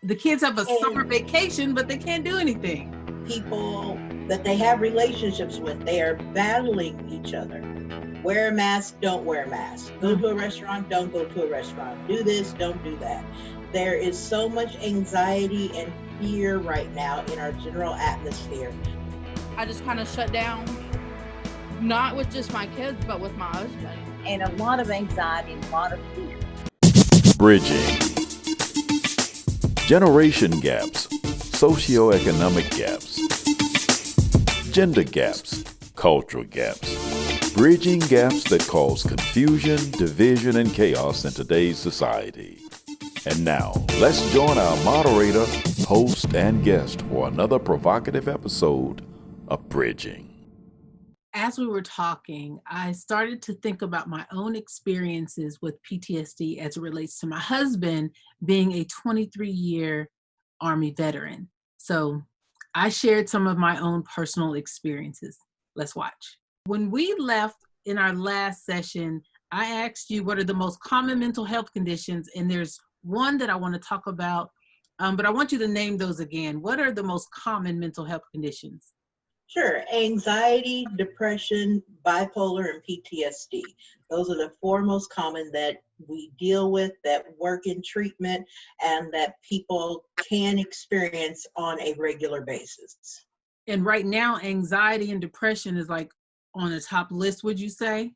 The kids have a summer And vacation, but they can't do anything. people that they have relationships with, they are battling each other. Wear a mask, don't wear a mask. Go to a restaurant, don't go to a restaurant. Do this, don't do that. There is so much anxiety and fear right now in our general atmosphere. I just kind of shut down, not with just my kids, but with my husband. And a lot of anxiety and a lot of fear. Bridging generation gaps, socioeconomic gaps, gender gaps, cultural gaps, bridging gaps that cause confusion, division, and chaos in today's society. And now, let's join our moderator, host, and guest for another provocative episode of Bridging. As we were talking, I started to think about my own experiences with PTSD as it relates to my husband being a 23-year Army veteran. So I shared some of my own personal experiences. Let's watch. When we left in our last session, I asked you what are the most common mental health conditions, and there's one that I want to talk about, but I want you to name those again. What are the most common mental health conditions? Sure. Anxiety, depression, bipolar, and PTSD. Those are the four most common that we deal with, that work in treatment, and that people can experience on a regular basis. And right now, anxiety and depression is like on the top list, would you say?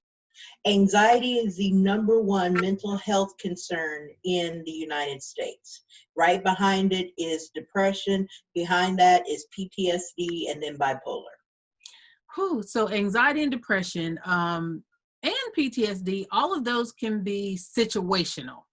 Anxiety is the number one mental health concern in the United States. Right behind it is depression. Behind that is PTSD and then bipolar. Whew, so anxiety and depression and PTSD, all of those can be situational,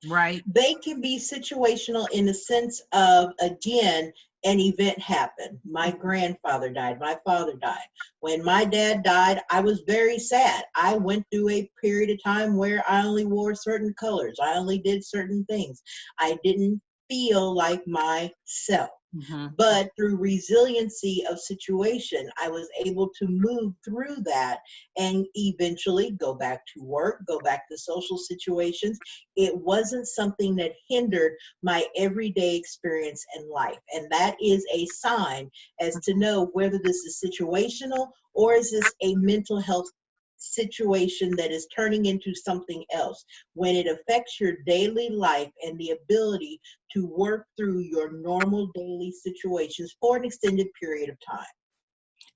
right? They can be situational in the sense of, again, an event happened. My grandfather died. My father died. When my dad died, I was very sad. I went through a period of time where I only wore certain colors. I only did certain things. I didn't feel like myself. Mm-hmm. But through resiliency of situation, I was able to move through that and eventually go back to work, go back to social situations. It wasn't something that hindered my everyday experience in life. And that is a sign as to know whether this is situational or is this a mental health situation that is turning into something else. When it affects your daily life and the ability to work through your normal daily situations for an extended period of time.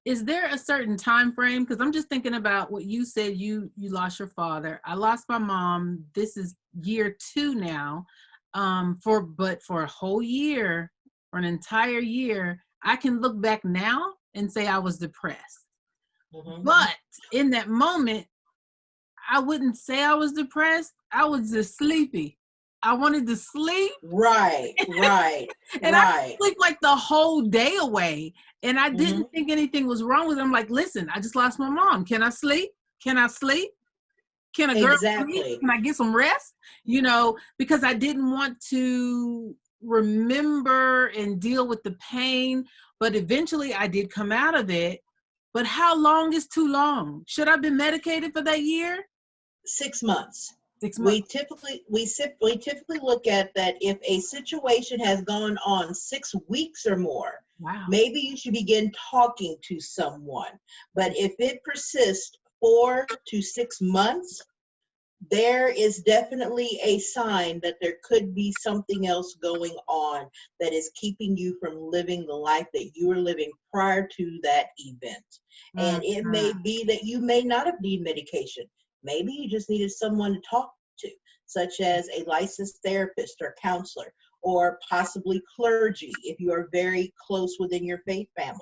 Is there a certain time frame? Because I'm just thinking about what you said. You lost your father. I lost my mom. This is year 2 now. But for a whole year, for an entire year, I can look back now and say I was depressed. Mm-hmm. But in that moment, I wouldn't say I was depressed. I was just sleepy. I wanted to sleep. Right. And I could sleep like the whole day away. And I didn't think anything was wrong with it. I'm like, listen, I just lost my mom. Can I sleep? Can I sleep? Can a girl sleep? Can I get some rest? You know, because I didn't want to remember and deal with the pain. But eventually I did come out of it. But how long is too long? Should I have been medicated for that year? 6 months. 6 months. We typically look at that if a situation has gone on 6 weeks or more, wow, maybe you should begin talking to someone. But if it persists 4 to 6 months, there is definitely a sign that there could be something else going on that is keeping you from living the life that you were living prior to that event. And it may be that you may not have needed medication. Maybe you just needed someone to talk to, such as a licensed therapist or counselor, or possibly clergy if you are very close within your faith family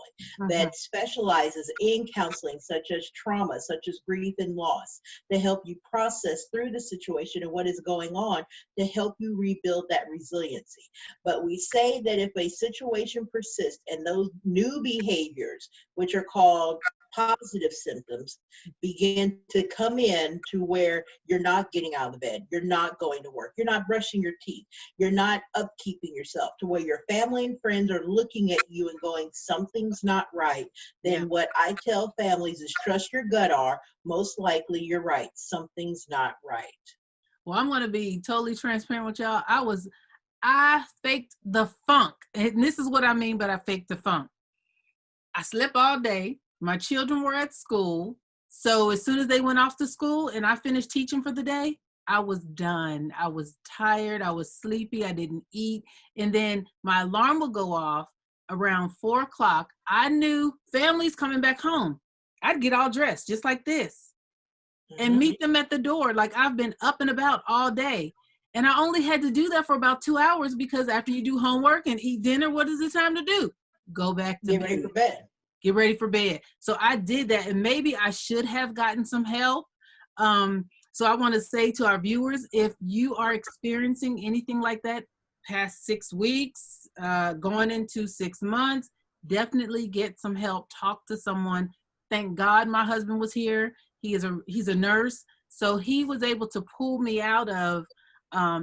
that specializes in counseling, such as trauma, such as grief and loss, to help you process through the situation and what is going on to help you rebuild that resiliency. But we say that if a situation persists and those new behaviors, which are called positive symptoms, begin to come in to where you're not getting out of bed, you're not going to work, you're not brushing your teeth, you're not upkeeping yourself, to where your family and friends are looking at you and going, something's not right, then what I tell families is trust your gut are, most likely you're right, something's not right. Well, I'm going to be totally transparent with y'all. I faked the funk. And this is what I mean, but I faked the funk. I slept all day. My children were at school. So as soon as they went off to school and I finished teaching for the day, I was done. I was tired. I was sleepy. I didn't eat. And then my alarm would go off around 4 o'clock. I knew family's coming back home. I'd get all dressed just like this and meet them at the door. Like I've been up and about all day. And I only had to do that for about 2 hours because after you do homework and eat dinner, what is it time to do? Go back to Get ready for bed. Get ready for bed. So I did that, and maybe I should have gotten some help. So I want to say to our viewers, if you are experiencing anything like that past 6 weeks, going into 6 months, definitely get some help. Talk to someone. Thank God my husband was here. He's a nurse, so he was able to pull me out of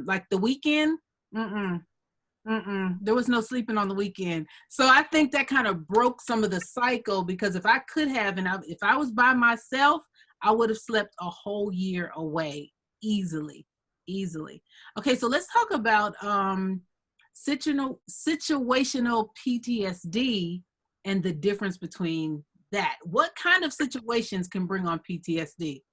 like the weekend. There was no sleeping on the weekend. So I think that kind of broke some of the cycle, because if I could have, if I was by myself, I would have slept a whole year away easily. Okay, so let's talk about situational PTSD and the difference between that. What kind of situations can bring on PTSD?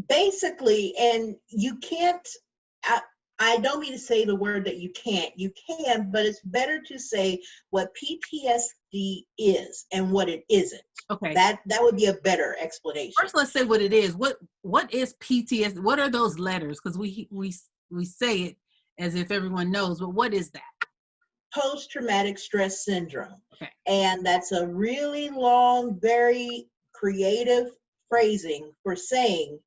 Basically, and you can't, I don't mean to say the word that you can't. You can, but it's better to say what PTSD is and what it isn't. Okay. That would be a better explanation. First, let's say what it is. What is PTSD? What are those letters? Because we say it as if everyone knows, but what is that? Post-traumatic stress syndrome. Okay. And that's a really long, very creative phrasing for saying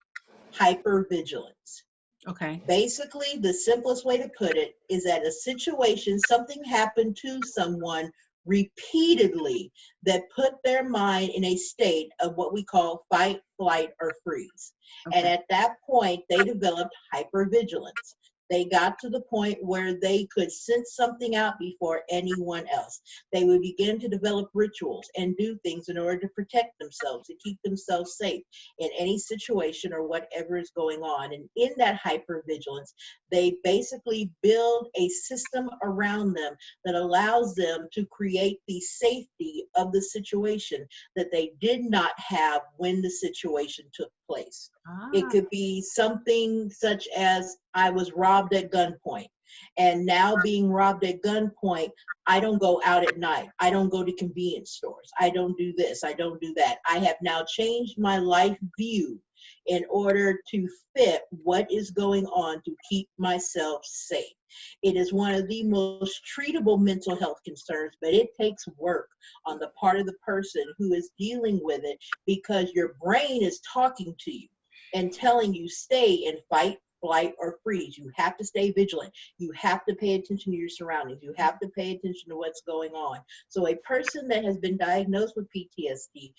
hypervigilance. Okay. Basically, the simplest way to put it is that a situation, something happened to someone repeatedly that put their mind in a state of what we call fight, flight, or freeze. Okay. And at that point, they developed hypervigilance. They got to the point where they could sense something out before anyone else. They would begin to develop rituals and do things in order to protect themselves, to keep themselves safe in any situation or whatever is going on. And in that hypervigilance, they basically build a system around them that allows them to create the safety of the situation that they did not have when the situation took place. It could be something such as, I was robbed at gunpoint, and now being robbed at gunpoint, I don't go out at night. I don't go to convenience stores. I don't do this. I don't do that. I have now changed my life view in order to fit what is going on to keep myself safe. It is one of the most treatable mental health concerns, but it takes work on the part of the person who is dealing with it, because your brain is talking to you and telling you stay in fight, flight, or freeze. You have to stay vigilant. You have to pay attention to your surroundings. You have to pay attention to what's going on. So a person that has been diagnosed with PTSD,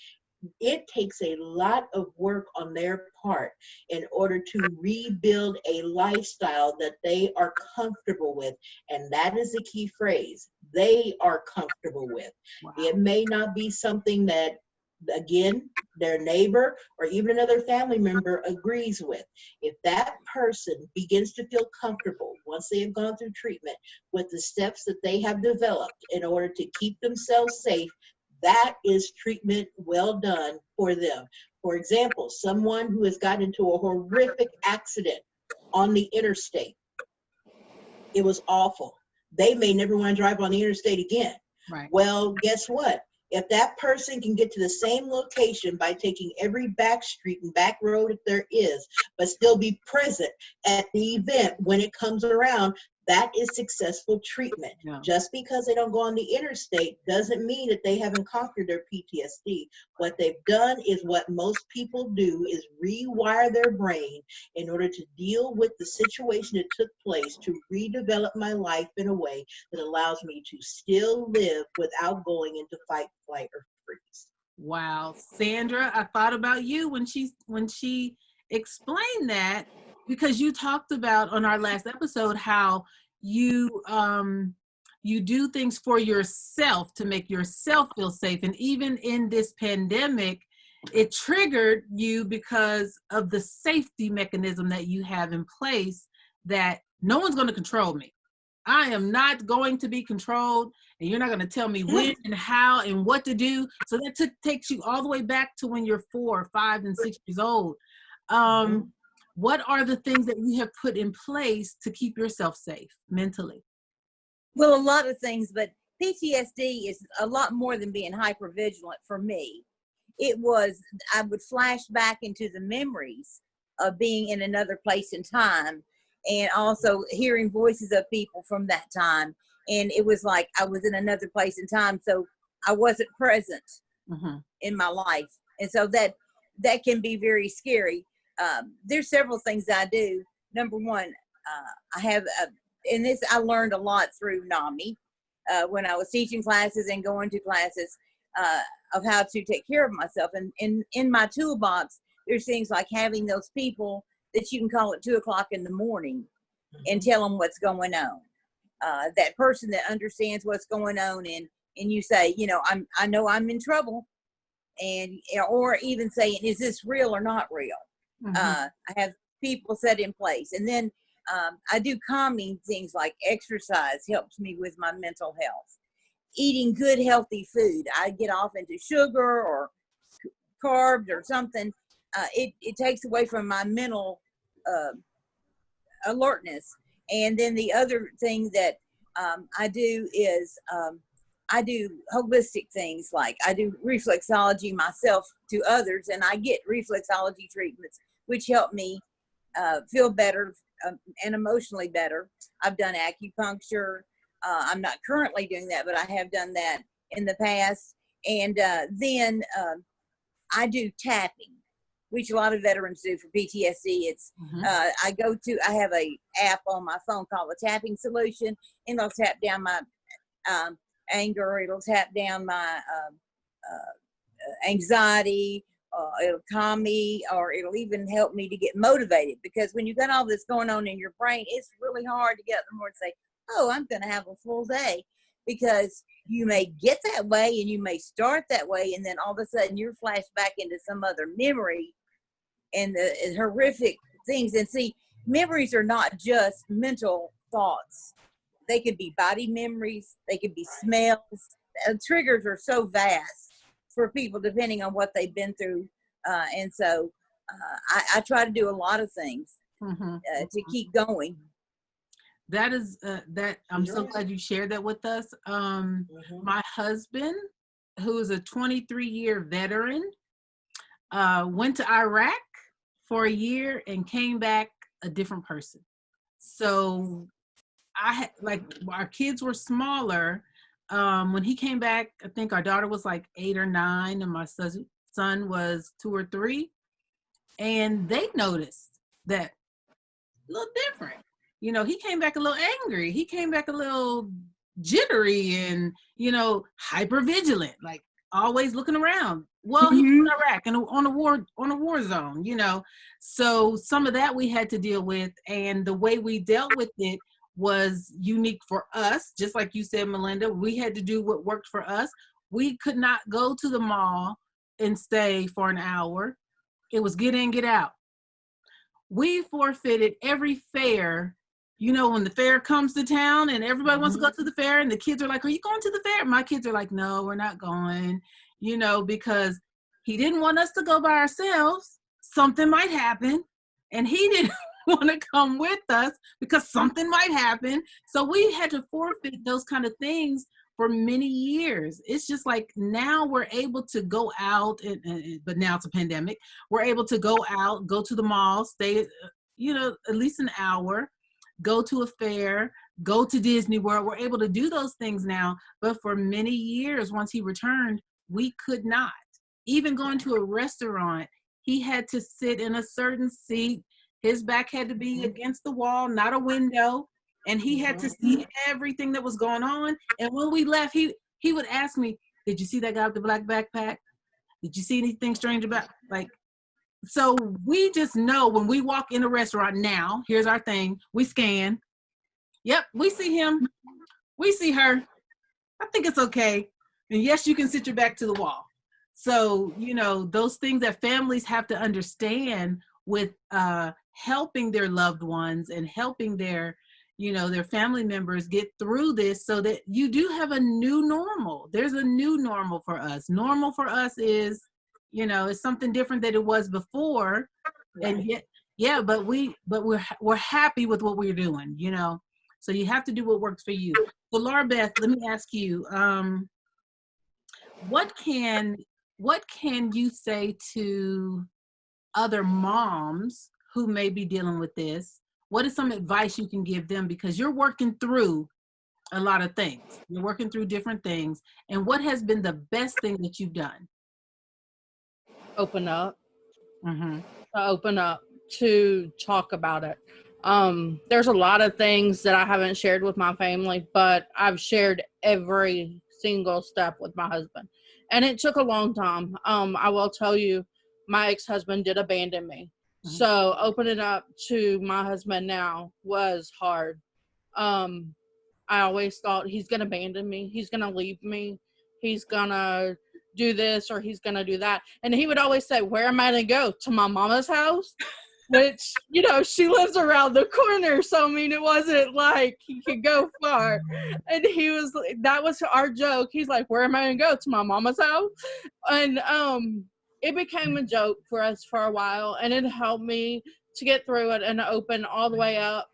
it takes a lot of work on their part in order to rebuild a lifestyle that they are comfortable with. And that is the key phrase. They are comfortable with. Wow. It may not be something that, again, their neighbor or even another family member agrees with. If that person begins to feel comfortable once they have gone through treatment with the steps that they have developed in order to keep themselves safe, that is treatment well done for them. For example, someone who has gotten into a horrific accident on the interstate. It was awful. They may never want to drive on the interstate again. Right. Well, guess what? If that person can get to the same location by taking every back street and back road that there is, but still be present at the event when it comes around, that is successful treatment. Yeah. Just because they don't go on the interstate doesn't mean that they haven't conquered their PTSD. What they've done is what most people do, is rewire their brain in order to deal with the situation that took place, to redevelop my life in a way that allows me to still live without going into fight, flight, or freeze. Wow. Sandra, I thought about you when she explained that, because you talked about on our last episode how you do things for yourself to make yourself feel safe. And even in this pandemic, it triggered you because of the safety mechanism that you have in place that no one's going to control me. I am not going to be controlled, and you're not going to tell me when and how and what to do. So that takes you all the way back to when you're 4, 5, and 6 years old. What are the things that you have put in place to keep yourself safe mentally? Well, a lot of things, but PTSD is a lot more than being hypervigilant for me. It was, I would flash back into the memories of being in another place and time, and also hearing voices of people from that time. And it was like I was in another place and time, so I wasn't present in my life. And so that can be very scary. There's several things I do. Number one, I have, and this I learned a lot through NAMI when I was teaching classes and going to classes of how to take care of myself. And in my toolbox, there's things like having those people that you can call at 2 o'clock in the morning and tell them what's going on. That person that understands what's going on, and you say, you know, I know I'm in trouble, and or even saying, is this real or not real? I have people set in place, and then I do calming things like exercise helps me with my mental health. Eating good, healthy food. I get off into sugar or carbs or something. It takes away from my mental alertness. And then the other thing that I do is I do holistic things, like I do reflexology myself to others, and I get reflexology treatments, which help me feel better and emotionally better. I've done acupuncture. I'm not currently doing that, but I have done that in the past. And then I do tapping, which a lot of veterans do for PTSD. It's I have a app on my phone called the Tapping Solution, and it'll tap down my anger. It'll tap down my anxiety. It'll calm me, or it'll even help me to get motivated, because when you got all this going on in your brain, it's really hard to get up in the morning and say, oh, I'm going to have a full day, because you may get that way and you may start that way, and then all of a sudden you're flashed back into some other memory and the horrific things. And see, memories are not just mental thoughts. They could be body memories. They could be smells. Triggers are so vast for people depending on what they've been through. And so I try to do a lot of things to keep going. That is, that I'm so glad you shared that with us. My husband, who is a 23-year veteran, went to Iraq for a year and came back a different person. So our kids were smaller. When he came back, I think our daughter was like 8 or 9, and my son was 2 or 3. And they noticed that a little different. You know, he came back a little angry. He came back a little jittery and, you know, hyper vigilant, like always looking around. Well, he was in Iraq and on a war zone, you know. So some of that we had to deal with, and the way we dealt with it was unique for us. Just like you said, Melinda, we had to do what worked for us. We could not go to the mall and stay for an hour. It was get in, get out. We forfeited every fair. You know, when the fair comes to town and everybody wants to go to the fair, and the kids are like, are you going to the fair? My kids are like, no, we're not going, you know, because he didn't want us to go by ourselves. Something might happen. And he didn't want to come with us because something might happen. So we had to forfeit those kind of things for many years. It's just like now we're able to go out, but now it's a pandemic. We're able to go out, go to the mall, stay, you know, at least an hour, go to a fair, go to Disney World. We're able to do those things now. But for many years, once he returned, we could not. Even going to a restaurant, he had to sit in a certain seat. His back had to be against the wall, not a window. And he had to see everything that was going on. And when we left, he would ask me, did you see that guy with the black backpack? Did you see anything strange about, like, so we just know when we walk in a restaurant now, here's our thing. We scan. Yep, we see him. We see her. I think it's okay. And yes, you can sit your back to the wall. So, you know, those things that families have to understand with helping their loved ones and helping their, their family members get through this, so that you do have a new normal. There's a new normal for us. Normal for us is, it's something different than it was before. Right. And yet, yeah, but we're happy with what we're doing, So you have to do what works for you. So Laura Beth, let me ask you, what can you say to other moms who may be dealing with this? What is some advice you can give them? Because you're working through a lot of things. You're working through different things. And what has been the best thing that you've done? Open up. Mm-hmm. Open up to talk about it. There's a lot of things that I haven't shared with my family, but I've shared every single step with my husband. And it took a long time. I will tell you, my ex-husband did abandon me. Mm-hmm. So opening up to my husband now was hard. I always thought he's going to abandon me. He's going to leave me. He's going to do this or he's going to do that. And he would always say, where am I going to go? To my mama's house? Which, she lives around the corner. So, I mean, it wasn't like he could go far. And that was our joke. He's like, where am I going to go? To my mama's house? And it became a joke for us for a while. And it helped me to get through it and open all the way up.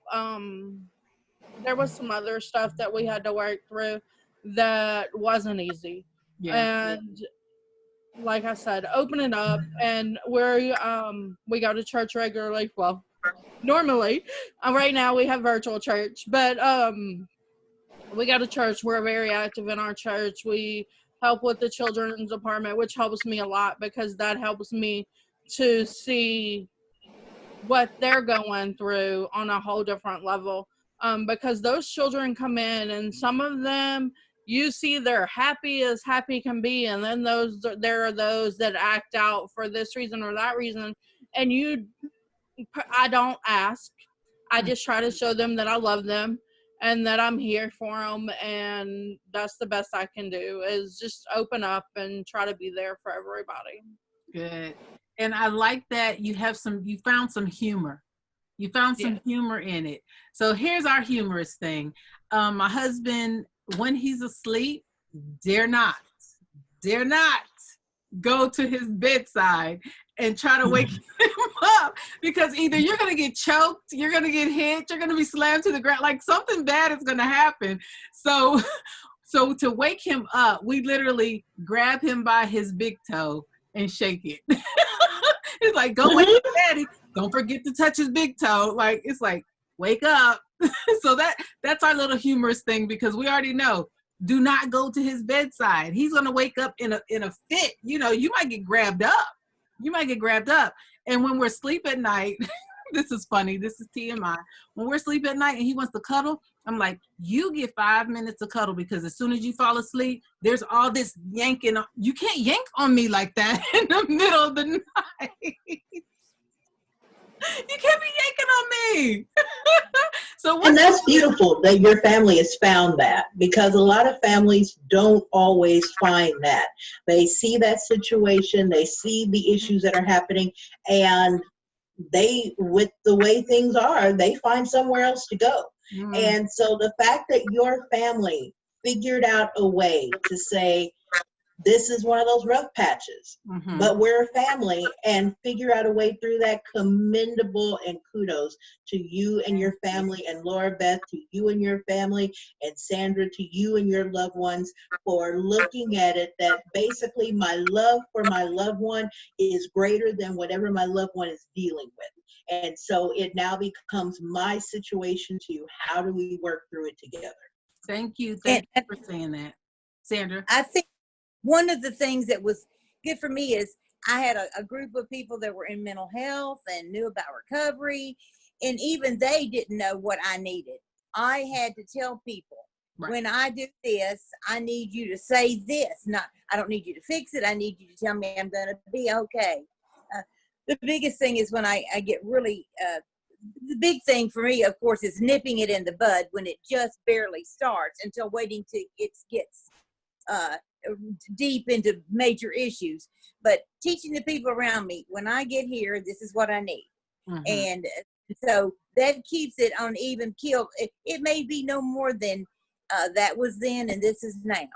There was some other stuff that we had to work through that wasn't easy. Yeah. And like I said, open it up, and we go to church regularly. Well, normally, right now we have virtual church, but we go to church. We're very active in our church. We help with the children's department, which helps me a lot because that helps me to see what they're going through on a whole different level. Because those children come in, and some of them, you see they're happy as happy can be, and then there are those that act out for this reason or that reason, and I don't ask. I just try to show them that I love them and that I'm here for them, and that's the best I can do, is just open up and try to be there for everybody. Good. And I like that you found some humor. You found some humor in it. So here's our humorous thing. My husband, when he's asleep, dare not go to his bedside and try to wake him up, because either you're going to get choked, you're going to get hit, you're going to be slammed to the ground, like something bad is going to happen. So to wake him up, we literally grab him by his big toe and shake it. It's like, go wake up, daddy. Don't forget to touch his big toe. Like, it's like, wake up. So that's our little humorous thing, because we already know, do not go to his bedside. He's going to wake up in a fit. You might get grabbed up. And when we're asleep at night, this is funny. This is TMI. When we're asleep at night and he wants to cuddle, I'm like, you get 5 minutes to cuddle, because as soon as you fall asleep, there's all this yanking. You can't yank on me like that in the middle of the night. You can't be yanking on me. And that's beautiful that your family has found that, because a lot of families don't always find that. They see that situation, they see the issues that are happening, and they, with the way things are, they find somewhere else to go. Mm. And so the fact that your family figured out a way to say, this is one of those rough patches, but we're a family, and figure out a way through that, commendable, and kudos to you and your family, and Laura Beth, to you and your family, and Sandra, to you and your loved ones, for looking at it that basically my love for my loved one is greater than whatever my loved one is dealing with. And so it now becomes my situation to, how do we work through it together? Thank you. Thank you for saying that, Sandra. I think one of the things that was good for me is I had a group of people that were in mental health and knew about recovery, and even they didn't know what I needed. I had to tell people, right, when I do this, I need you to say this. I don't need you to fix it. I need you to tell me I'm going to be okay. The biggest thing is when I get really, the big thing for me, of course, is nipping it in the bud when it just barely starts, until waiting till it gets deep into major issues. But teaching the people around me, when I get here, this is what I need. And So that keeps it on even keel. It may be no more than that was then and this is now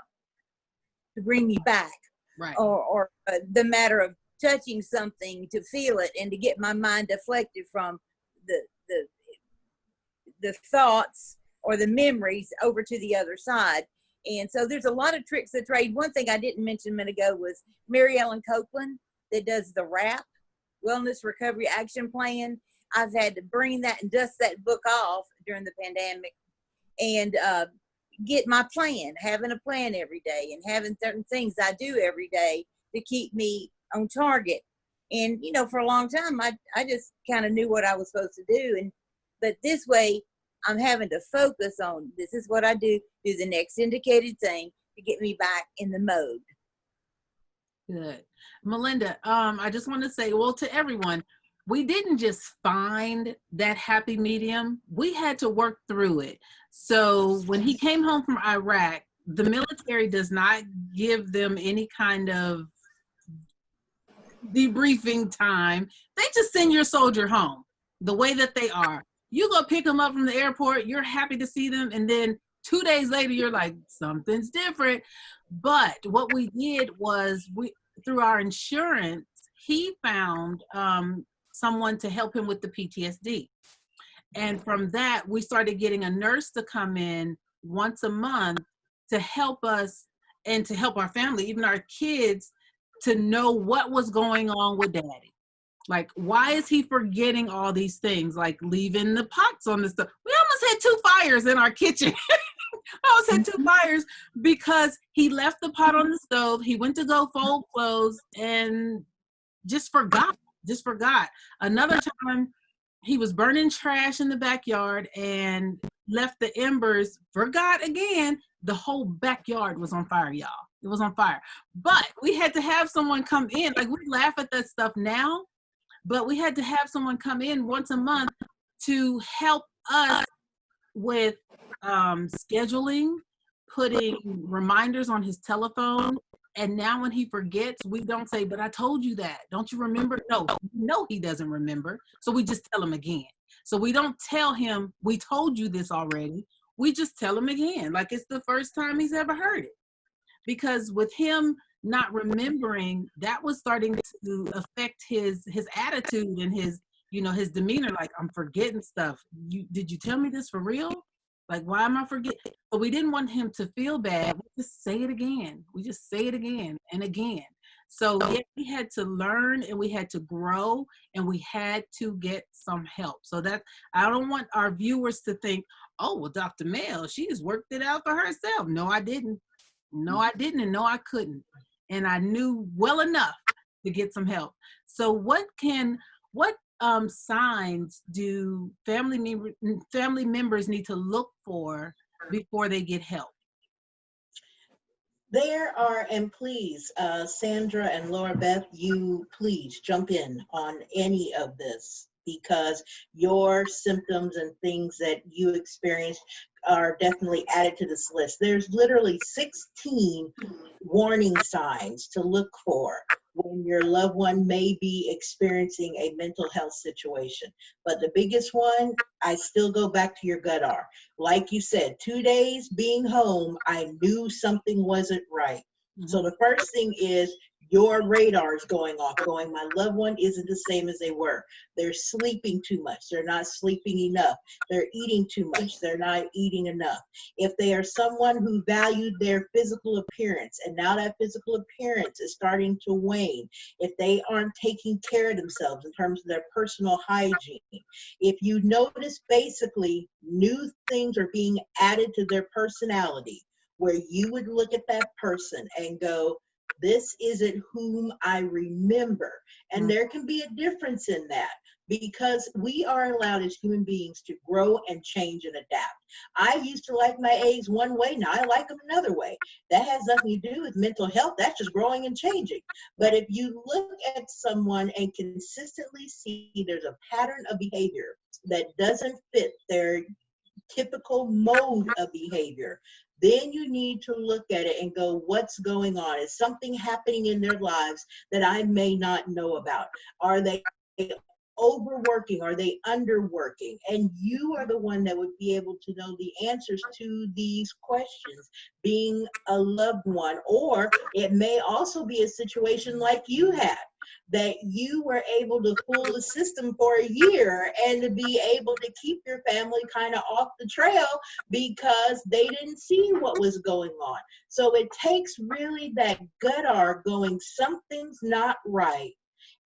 to bring me back, Right. or the matter of touching something to feel it and to get my mind deflected from the the the thoughts or the memories over to the other side. And so there's a lot of tricks of trade. One thing I didn't mention a minute ago was Mary Ellen Copeland that does the WRAP, Wellness Recovery Action Plan. I've had to bring that and dust that book off during the pandemic and get my plan, having a plan every day and having certain things I do every day to keep me on target. And, you know, for a long time, I just kind of knew what I was supposed to do. But this way, I'm having to focus on, this is what I do the next indicated thing to get me back in the mode. Good. Melinda, I just want to say, well, to everyone, we didn't just find that happy medium. We had to work through it. So when he came home from Iraq, the military does not give them any kind of debriefing time. They just send your soldier home the way that they are. You go pick them up from the airport, you're happy to see them, and then 2 days later, you're like, something's different. But what we did was, through our insurance, he found someone to help him with the PTSD. And from that, we started getting a nurse to come in once a month to help us and to help our family, even our kids, to know what was going on with daddy. Like, why is he forgetting all these things? Like leaving the pots on the stove. We almost had 2 fires in our kitchen. I almost had 2 fires because he left the pot on the stove. He went to go fold clothes and just forgot. Another time, he was burning trash in the backyard and left the embers, forgot again. The whole backyard was on fire, y'all. It was on fire. But we had to have someone come in. Like, we laugh at that stuff now, but we had to have someone come in once a month to help us with scheduling, putting reminders on his telephone. And now when he forgets, we don't say, but I told you that. Don't you remember? No, he doesn't remember. So we just tell him again. So we don't tell him, we told you this already. We just tell him again, like it's the first time he's ever heard it. Because with him not remembering, that was starting to affect his attitude and his, you know, his demeanor. Like, I'm forgetting stuff. Did you tell me this for real? Like, why am I forgetting? But we didn't want him to feel bad. We just say it again. We just say it again and again. So yeah, we had to learn and we had to grow and we had to get some help. So that, I don't want our viewers to think, oh, well, Dr. Mel, she just worked it out for herself. No, I didn't. No, I didn't. And no, I couldn't. And I knew well enough to get some help. So what signs do family members need to look for before they get help? There are, and please, Sandra and Laura Beth, you please jump in on any of this, because your symptoms and things that you experienced are definitely added to this list. There's literally 16 warning signs to look for when your loved one may be experiencing a mental health situation. But the biggest one, I still go back to your gut R. Like you said, 2 days being home, I knew something wasn't right. Mm-hmm. So the first thing is your radar is going off, going, my loved one isn't the same as they were. They're sleeping too much. They're not sleeping enough. They're eating too much. They're not eating enough. If they are someone who valued their physical appearance and now that physical appearance is starting to wane, if they aren't taking care of themselves in terms of their personal hygiene, if you notice basically new things are being added to their personality, where you would look at that person and go, this isn't whom I remember. And there can be a difference in that, because we are allowed as human beings to grow and change and adapt. I used to like my eggs one way, now I like them another way. That has nothing to do with mental health, that's just growing and changing. But if you look at someone and consistently see there's a pattern of behavior that doesn't fit their typical mode of behavior, then you need to look at it and go, what's going on? Is something happening in their lives that I may not know about? Are they overworking? Are they underworking? And you are the one that would be able to know the answers to these questions, being a loved one. Or it may also be a situation like you had, that you were able to fool the system for a year and to be able to keep your family kind of off the trail because they didn't see what was going on. So it takes really that gut going, something's not right,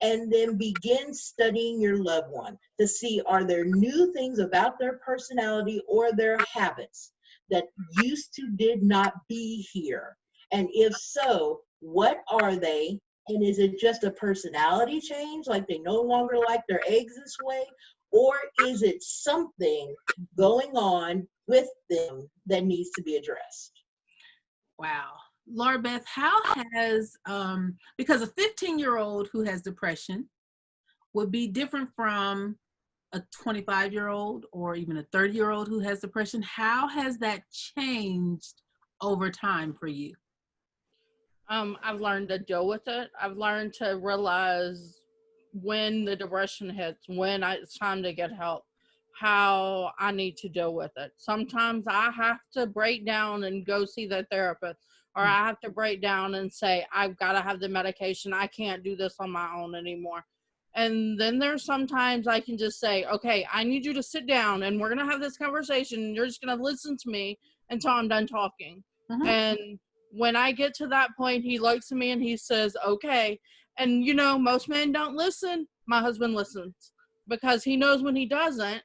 and then begin studying your loved one to see, are there new things about their personality or their habits that used to did not be here? And if so, what are they? And is it just a personality change, like they no longer like their eggs this way? Or is it something going on with them that needs to be addressed? Wow. Laura Beth, how has, because a 15-year-old who has depression would be different from a 25-year-old or even a 30-year-old who has depression. How has that changed over time for you? I've learned to deal with it. I've learned to realize when the depression hits, when it's time to get help, how I need to deal with it. Sometimes I have to break down and go see the therapist, or I have to break down and say, I've got to have the medication. I can't do this on my own anymore. And then there's sometimes I can just say, okay, I need you to sit down and we're going to have this conversation. You're just going to listen to me until I'm done talking. Mm-hmm. And when I get to that point, he looks at me and he says, okay. And, you know, most men don't listen. My husband listens because he knows when he doesn't,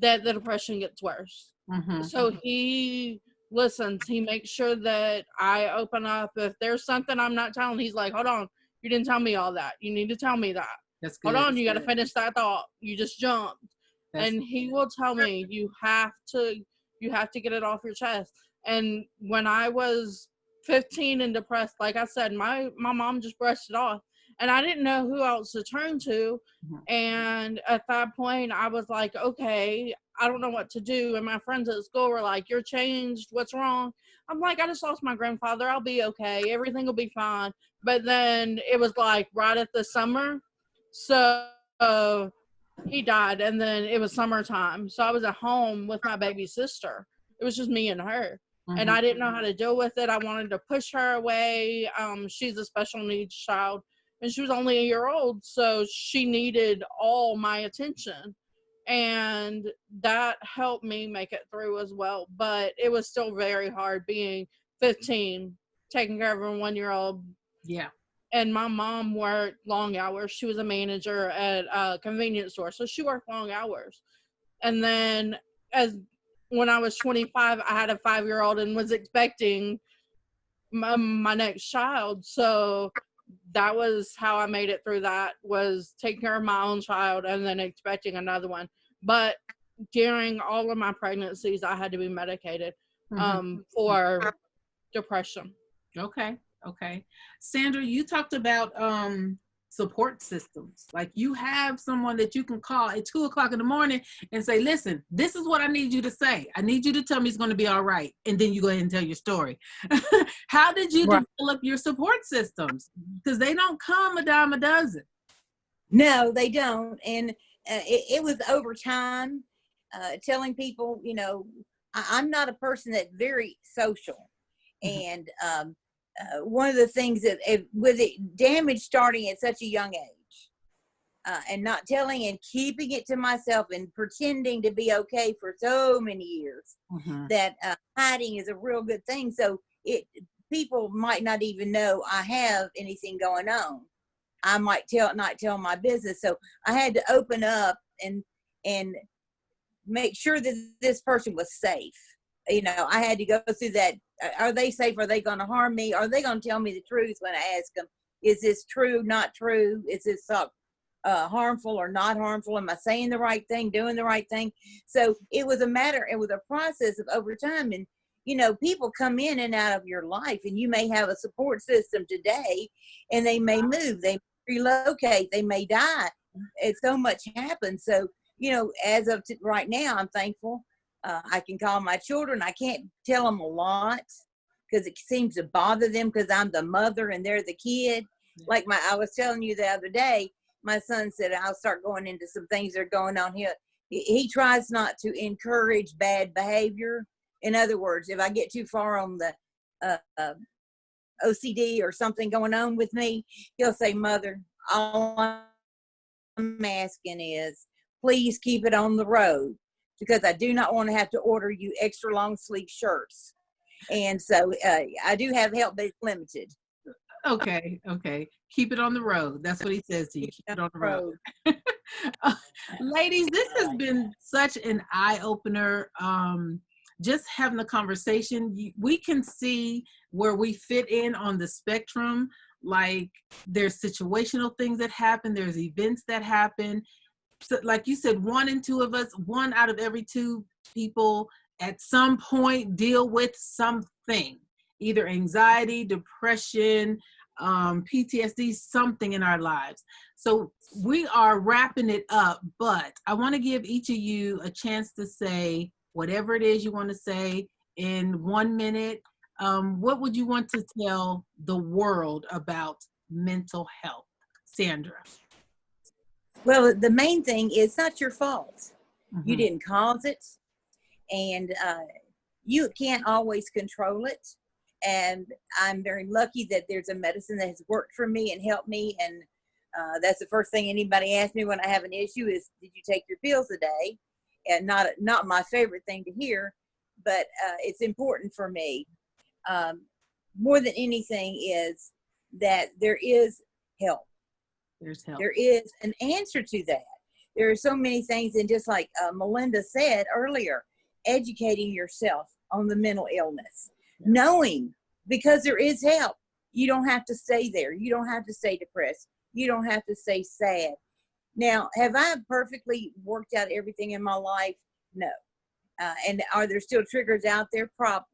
that the depression gets worse. Mm-hmm. So he listens. He makes sure that I open up. If there's something I'm not telling, he's like, hold on, you didn't tell me all that. You need to tell me that. That's good. Hold on, you got to finish that thought. You just jumped. And he will tell me, you have to get it off your chest. And when I was 15 and depressed, like I said, my mom just brushed it off. And I didn't know who else to turn to. Mm-hmm. And at that point, I was like, okay, I don't know what to do. And my friends at school were like, you're changed. What's wrong? I'm like, I just lost my grandfather. I'll be okay. Everything will be fine. But then it was like right at the summer. So he died. And then it was summertime. So I was at home with my baby sister. It was just me and her. Mm-hmm. And I didn't know how to deal with it. I wanted to push her away. She's a special needs child. And she was only a year old, so she needed all my attention. And that helped me make it through as well. But it was still very hard being 15, taking care of a 1-year-old. Yeah. And my mom worked long hours. She was a manager at a convenience store, so she worked long hours. And then when I was 25, I had a 5-year-old and was expecting my next child. So that was how I made it through that, was taking care of my own child and then expecting another one. But during all of my pregnancies, I had to be medicated for depression. Okay. Sandra, you talked about support systems. Like you have someone that you can call at 2:00 in the morning and say, listen, this is what I need you to say. I need you to tell me it's going to be all right. And then you go ahead and tell your story. How did you develop your support systems? Because they don't come a dime a dozen. No, they don't. And it was over time, telling people, you know, I'm not a person that's very social. And one of the things that with it damage starting at such a young age, and not telling and keeping it to myself and pretending to be okay for so many years, that hiding is a real good thing. So people might not even know I have anything going on. I might not tell my business. So I had to open up and make sure that this person was safe. You know, I had to go through that. Are they safe? Are they going to harm me? Are they going to tell me the truth when I ask them, is this true, not true? Is this harmful or not harmful? Am I saying the right thing, doing the right thing? So it was a process of over time. And, you know, people come in and out of your life, and you may have a support system today, and they may move, they relocate, they may die. And so much happens. So, you know, as of right now, I'm thankful. I can call my children. I can't tell them a lot because it seems to bother them because I'm the mother and they're the kid. Like I was telling you the other day, my son said, I'll start going into some things that are going on here. He tries not to encourage bad behavior. In other words, if I get too far on the OCD or something going on with me, he'll say, Mother, all I'm asking is please keep it on the road, because I do not want to have to order you extra long sleeve shirts. And so I do have help, but it's limited. Okay. Keep it on the road. That's what he says to you. Keep it on the road. Ladies, this has been such an eye-opener. Just having a conversation, we can see where we fit in on the spectrum. Like, there's situational things that happen, there's events that happen. So, like you said, 1 in 2 of us, 1 out of every 2 people at some point deal with something, either anxiety, depression, PTSD, something in our lives. So we are wrapping it up, but I want to give each of you a chance to say whatever it is you want to say in 1 minute. What would you want to tell the world about mental health? Sandra. Well, the main thing is it's not your fault. Mm-hmm. You didn't cause it, and you can't always control it. And I'm very lucky that there's a medicine that has worked for me and helped me. And that's the first thing anybody asks me when I have an issue is, did you take your pills today? And not my favorite thing to hear, but it's important for me. More than anything is that there is help. There's help. There is an answer to that. There are so many things, and just like Melinda said earlier, educating yourself on the mental illness. Knowing, because there is help. You don't have to stay there. You don't have to stay depressed. You don't have to stay sad. Now, have I perfectly worked out everything in my life? No. And are there still triggers out there? Probably.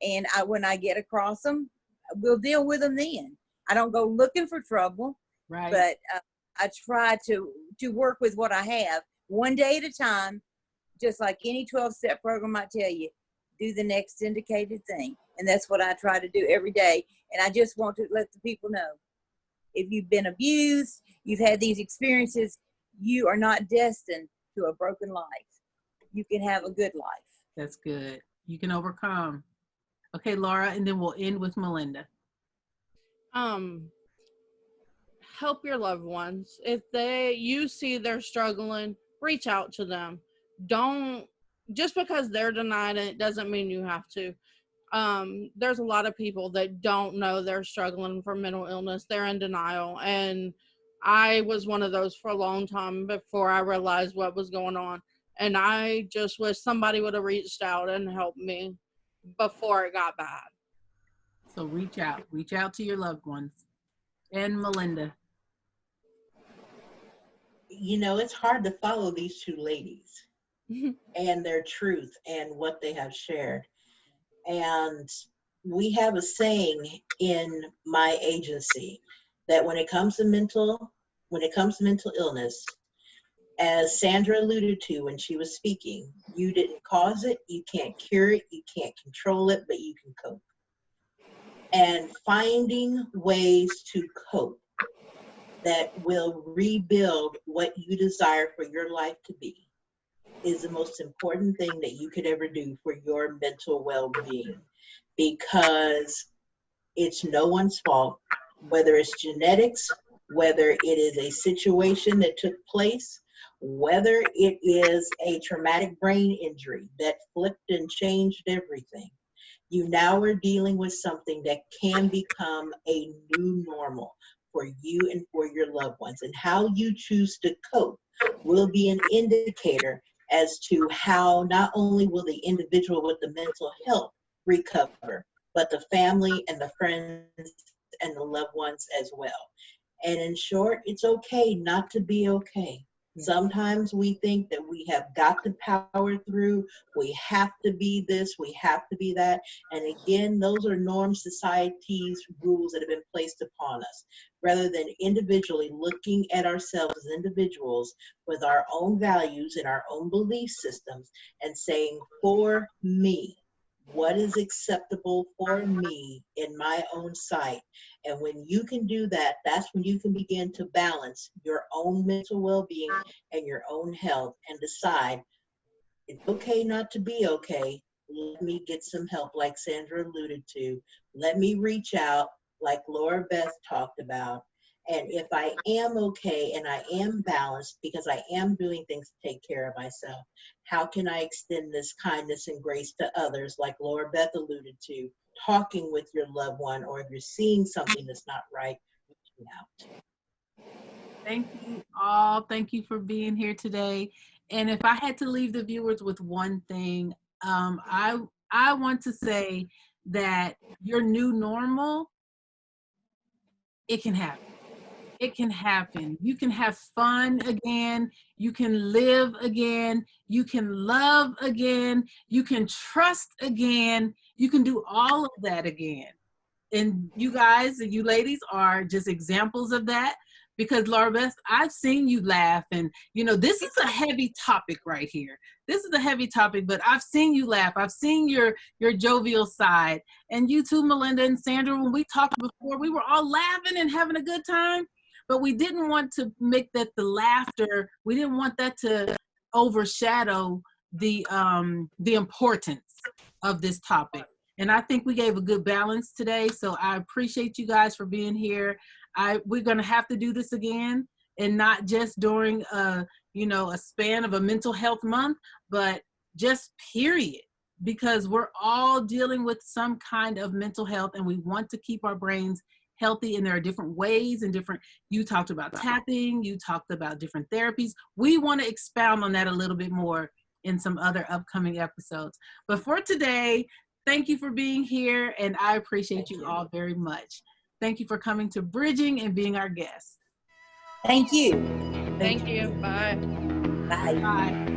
And when I get across them, we'll deal with them then. I don't go looking for trouble, Right. But I try to work with what I have, 1 day at a time, just like any 12-step program might tell you. Do the next indicated thing. And that's what I try to do every day. And I just want to let the people know, if you've been abused, you've had these experiences, you are not destined to a broken life. You can have a good life. That's good. You can overcome. Okay, Laura, and then we'll end with Melinda. Help your loved ones. If you see they're struggling, reach out to them. Don't, just because they're denying it doesn't mean you have to. There's a lot of people that don't know they're struggling from mental illness. They're in denial. And I was one of those for a long time before I realized what was going on. And I just wish somebody would have reached out and helped me before it got bad. So reach out to your loved ones. And Melinda. You know, it's hard to follow these 2 ladies and their truth and what they have shared. And we have a saying in my agency that when it comes to mental illness, as Sandra alluded to when she was speaking, you didn't cause it, you can't cure it, you can't control it, but you can cope. And finding ways to cope that will rebuild what you desire for your life to be is the most important thing that you could ever do for your mental well-being, because it's no one's fault, whether it's genetics, whether it is a situation that took place, whether it is a traumatic brain injury that flipped and changed everything. You now are dealing with something that can become a new normal for you and for your loved ones. And how you choose to cope will be an indicator as to how not only will the individual with the mental health recover, but the family and the friends and the loved ones as well. And in short, it's okay not to be okay. Sometimes we think that we have got to power through, we have to be this, we have to be that. And again, those are norms, society's rules that have been placed upon us. Rather than individually looking at ourselves as individuals with our own values and our own belief systems and saying, for me, what is acceptable for me in my own sight. And when you can do that, that's when you can begin to balance your own mental well-being and your own health and decide it's okay not to be okay. Let me get some help, like Sandra alluded to. Let me reach out, like Laura Beth talked about. And if I am okay and I am balanced because I am doing things to take care of myself, how can I extend this kindness and grace to others, like Laura Beth alluded to, talking with your loved one, or if you're seeing something that's not right, reaching out. Thank you all. Thank you for being here today. And if I had to leave the viewers with one thing, I want to say that your new normal, it can happen. It can happen. You can have fun again. You can live again. You can love again. You can trust again. You can do all of that again. And you guys, you ladies are just examples of that, because Laura Beth, I've seen you laugh, and this is a heavy topic right here. This is a heavy topic, but I've seen you laugh. I've seen your jovial side. And you too, Melinda and Sandra, when we talked before, we were all laughing and having a good time, but we didn't want to make that the laughter, we didn't want that to overshadow the importance of this topic. And I think we gave a good balance today. So I appreciate you guys for being here. We're going to have to do this again, and not just during a span of a mental health month, but just period, because we're all dealing with some kind of mental health, and we want to keep our brains healthy. And there are different ways and you talked about tapping, you talked about different therapies. We want to expound on that a little bit more in some other upcoming episodes. But for today, thank you for being here, and I appreciate you all very much. Thank you for coming to Bridging and being our guest. Thank you. Thank you. Bye. Bye. Bye.